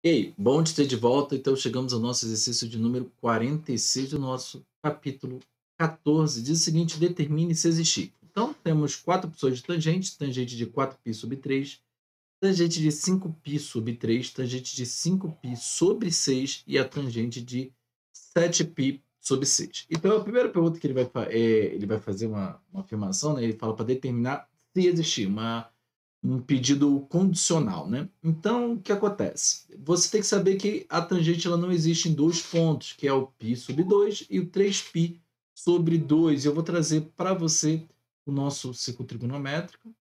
Ei, bom te ter de volta. Então, chegamos ao nosso exercício de número 46 do nosso capítulo 14. Diz o seguinte: determine se existir. Então, temos quatro opções de tangente: tangente de 4π sobre 3, tangente de 5π sobre 3, tangente de 5π sobre 6 e a tangente de 7π sobre 6. Então, a primeira pergunta que ele vai fazer uma afirmação, né? Ele fala para determinar se existir um pedido condicional, né? Então, o que acontece? Você tem que saber que a tangente ela não existe em dois pontos, que é o π sobre 2 e o 3π sobre 2. Eu vou trazer para você o nosso ciclo trigonométrico.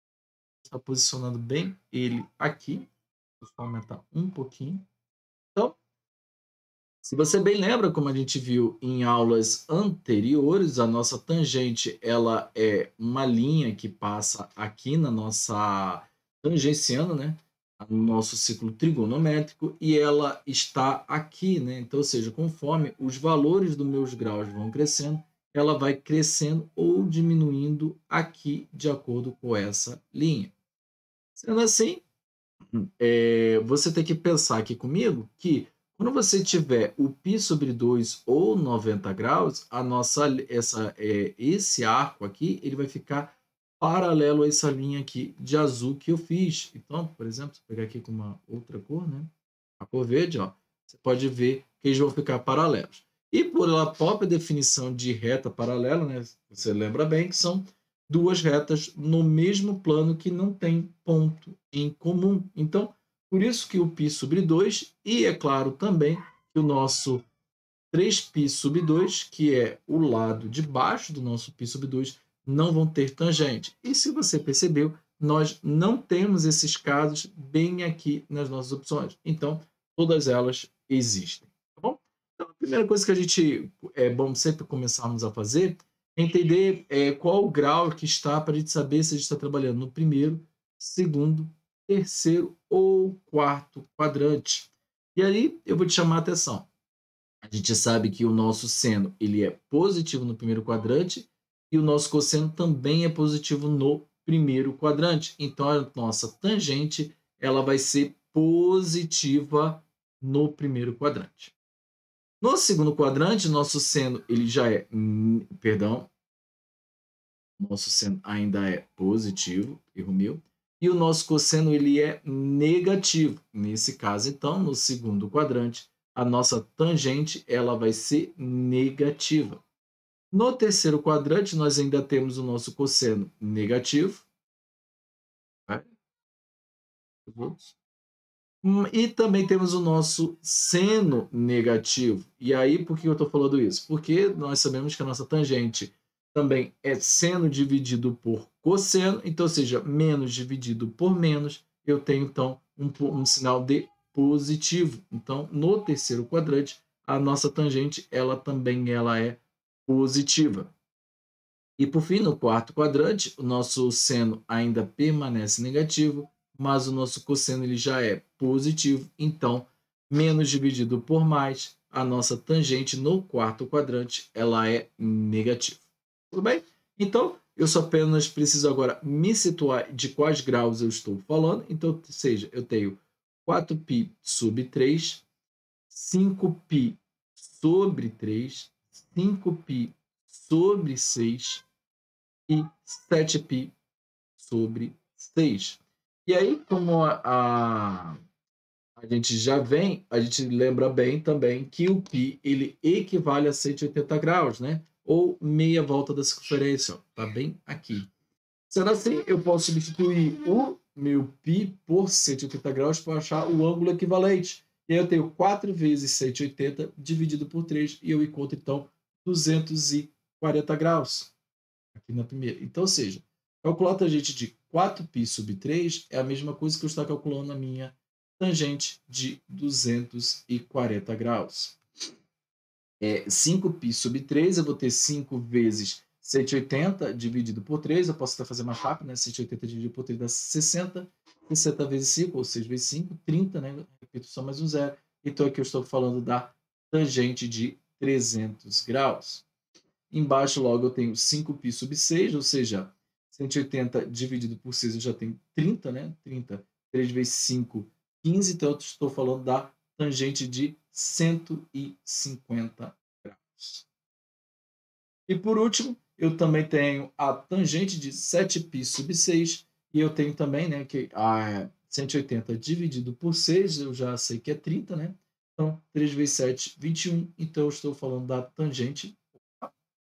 Está posicionando bem ele aqui. Deixa eu aumentar um pouquinho. Então, se você bem lembra, como a gente viu em aulas anteriores, a nossa tangente ela é uma linha que passa aqui na nossa tangenciando, né, no nosso ciclo trigonométrico e ela está aqui, né? Então, ou seja, conforme os valores dos meus graus vão crescendo, ela vai crescendo ou diminuindo aqui de acordo com essa linha. Sendo assim, você tem que pensar aqui comigo que quando você tiver o π sobre 2 ou 90 graus, esse arco aqui ele vai ficar paralelo a essa linha aqui de azul que eu fiz. Então, por exemplo, se eu pegar aqui com uma outra cor, né? A cor verde, ó, você pode ver que eles vão ficar paralelos. E por a própria definição de reta paralela, né, você lembra bem que são duas retas no mesmo plano que não tem ponto em comum. Então, por isso que o π sobre 2 e, é claro, também que o nosso 3π sobre 2, que é o lado de baixo do nosso π sobre 2, não vão ter tangente. E se você percebeu, nós não temos esses casos bem aqui nas nossas opções. Então, todas elas existem. Tá bom? Então, a primeira coisa que a gente é bom sempre começarmos a fazer é entender qual o grau que está para a gente saber se a gente está trabalhando no primeiro, segundo, terceiro ou quarto quadrante. E aí eu vou te chamar a atenção. A gente sabe que o nosso seno ele é positivo no primeiro quadrante e o nosso cosseno também é positivo no primeiro quadrante. Então, a nossa tangente ela vai ser positiva no primeiro quadrante. No segundo quadrante, nosso seno ele já é, perdão, nosso seno ainda é positivo, erro meu, e o nosso cosseno ele é negativo. Nesse caso, então, no segundo quadrante, a nossa tangente ela vai ser negativa. No terceiro quadrante, nós ainda temos o nosso cosseno negativo. Tá? E também temos o nosso seno negativo. E aí, por que eu estou falando isso? Porque nós sabemos que a nossa tangente também é seno dividido por cosseno, então, ou seja, menos dividido por menos, eu tenho, então, um sinal de positivo. Então, no terceiro quadrante, a nossa tangente, ela é positiva. E, por fim, no quarto quadrante, o nosso seno ainda permanece negativo, mas o nosso cosseno ele já é positivo, então, menos dividido por mais, a nossa tangente no quarto quadrante ela é negativa. Tudo bem? Então, eu só apenas preciso agora me situar de quais graus eu estou falando. Então, seja, eu tenho 4π sobre 3, 5π sobre 3, 5π sobre 6 e 7π sobre 6. E aí, como a gente já vem, a gente lembra bem também que o π ele equivale a 180 graus, né? Ou meia volta da circunferência, está bem aqui. Sendo assim, eu posso substituir o meu π por 180 graus para achar o ângulo equivalente. E aí eu tenho 4 vezes 180 dividido por 3 e eu encontro, então, 240 graus aqui na primeira. Então, ou seja, calcular a tangente de 4π sobre 3 é a mesma coisa que eu estou calculando a minha tangente de 240 graus. 5π sobre 3, eu vou ter 5 vezes 180 dividido por 3, eu posso até fazer mais rápido, né? 180 dividido por 3 dá 60, 60 vezes 5, ou 6 vezes 5, 30, né? Repito só mais um zero. Então aqui eu estou falando da tangente de 300 graus. Embaixo, logo, eu tenho 5π sobre 6, ou seja, 180 dividido por 6 eu já tenho 30, né? 30, 3 vezes 5, 15. Então, eu estou falando da tangente de 150 graus. E por último, eu também tenho a tangente de 7π sub 6, e eu tenho também, né, que a 180 dividido por 6, eu já sei que é 30, né? Então, 3 vezes 7, 21. Então, eu estou falando da tangente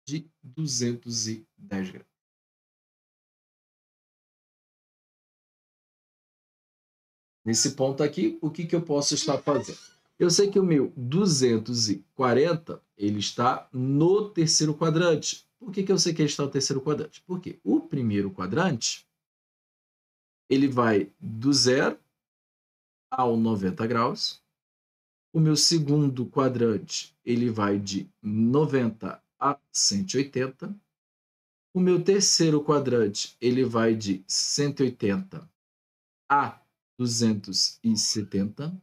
de 210 graus. Nesse ponto aqui, o que eu posso estar fazendo? Eu sei que o meu 240 ele está no terceiro quadrante. Por que eu sei que ele está no terceiro quadrante? Porque o primeiro quadrante ele vai do 0 ao 90 graus. O meu segundo quadrante ele vai de 90 a 180. O meu terceiro quadrante ele vai de 180 a 270.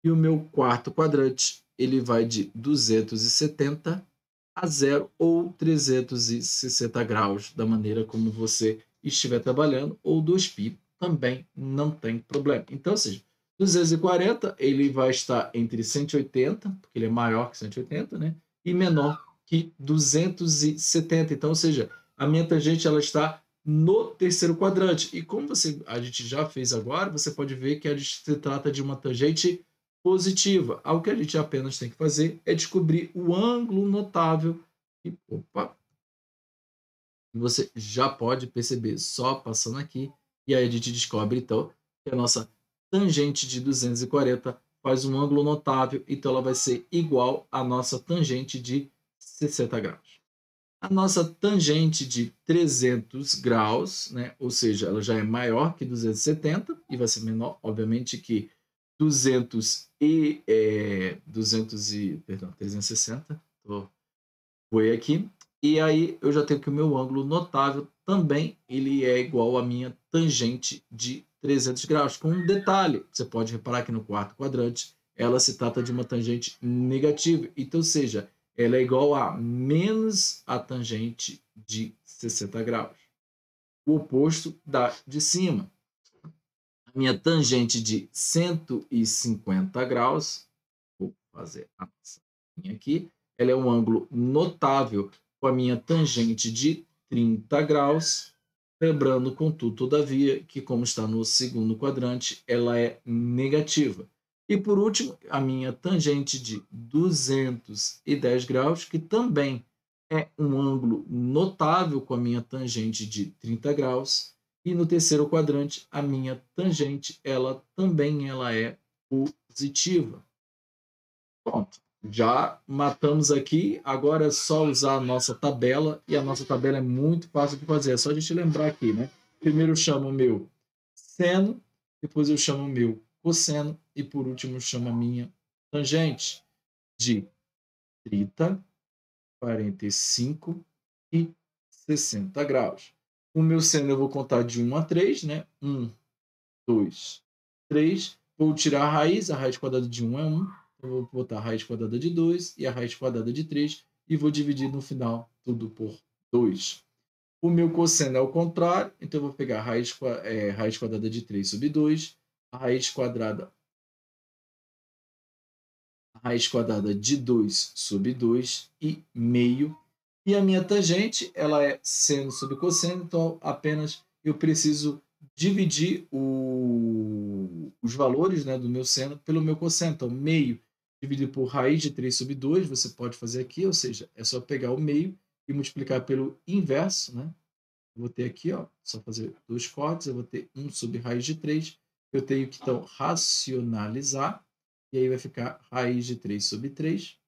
E o meu quarto quadrante ele vai de 270 a 0 ou 360 graus, da maneira como você estiver trabalhando, ou 2π também não tem problema. Então, ou seja, 240 ele vai estar entre 180, porque ele é maior que 180, né? E menor que 270. Então, ou seja, a minha tangente ela está no terceiro quadrante. E como a gente já fez agora, você pode ver que se trata de uma tangente positiva. O que a gente apenas tem que fazer é descobrir o ângulo notável. E, você já pode perceber só passando aqui. E aí a gente descobre, então, que a nossa tangente de 240 faz um ângulo notável. Então, ela vai ser igual à nossa tangente de 60 graus. A nossa tangente de 300 graus, né? Ou seja, ela já é maior que 270 e vai ser menor, obviamente, que 360, foi aqui. E aí eu já tenho que o meu ângulo notável também ele é igual à minha tangente de 300 graus. Com um detalhe, você pode reparar que no quarto quadrante ela se trata de uma tangente negativa. Então, ou seja, ela é igual a menos a tangente de 60 graus. O oposto da de cima. A minha tangente de 150 graus, vou fazer a nossa linha aqui, ela é um ângulo notável com a minha tangente de 30 graus, lembrando, contudo, todavia, que como está no segundo quadrante, ela é negativa. E por último, a minha tangente de 210 graus, que também é um ângulo notável com a minha tangente de 30 graus, e no terceiro quadrante, a minha tangente, ela também é positiva. Pronto. Já matamos aqui, agora é só usar a nossa tabela, e a nossa tabela é muito fácil de fazer, é só a gente lembrar aqui, né? Primeiro eu chamo o meu seno, depois eu chamo o meu cosseno, e por último eu chamo a minha tangente de 30, 45 e 60 graus. O meu seno eu vou contar de 1 a 3, né? 1, 2, 3. Vou tirar a raiz quadrada de 1 é 1. Eu vou botar a raiz quadrada de 2 e a raiz quadrada de 3 e vou dividir no final tudo por 2. O meu cosseno é o contrário, então eu vou pegar a raiz quadrada de 3 sobre 2, a raiz quadrada de 2 sobre 2 e meio. E a minha tangente, ela é seno sobre cosseno, então apenas eu preciso dividir os valores, né, do meu seno pelo meu cosseno. Então, meio dividido por raiz de 3 sobre 2, você pode fazer aqui, ou seja, é só pegar o meio e multiplicar pelo inverso, né? Eu vou ter aqui, ó, só fazer 2 cortes, eu vou ter 1 sobre raiz de 3. Eu tenho que, então, racionalizar, e aí vai ficar raiz de 3 sobre 3.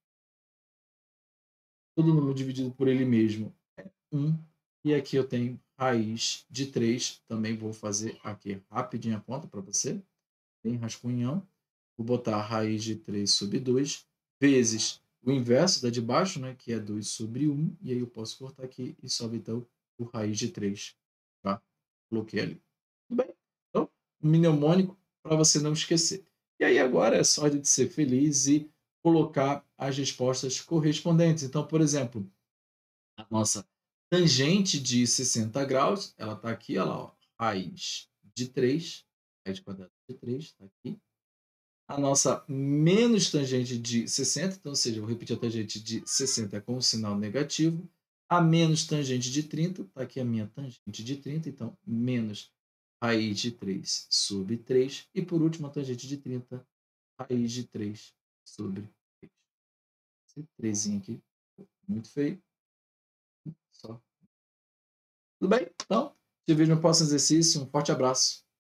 Todo número dividido por ele mesmo é 1. E aqui eu tenho raiz de 3. Também vou fazer aqui rapidinho a conta para você. Bem rascunhão. Vou botar a raiz de 3 sobre 2 vezes o inverso da de baixo, né, que é 2 sobre 1. E aí eu posso cortar aqui e sobe então o raiz de 3. Tá? Coloquei ali. Tudo bem? Então, mnemônico para você não esquecer. E aí agora é só de ser feliz e colocar as respostas correspondentes. Então, por exemplo, a nossa tangente de 60 graus, ela está aqui, olha lá, ó, raiz de 3, raiz quadrada de 3, está aqui. a nossa menos tangente de 60, então, ou seja, vou repetir a tangente de 60 com o sinal negativo, a menos tangente de 30, está aqui a minha tangente de 30, então, menos raiz de 3 sobre 3, e por último, a tangente de 30, raiz de 3 sobre 3. Esse 3 aqui, muito feio. Só. Tudo bem? Então, te vejo no próximo exercício. Um forte abraço.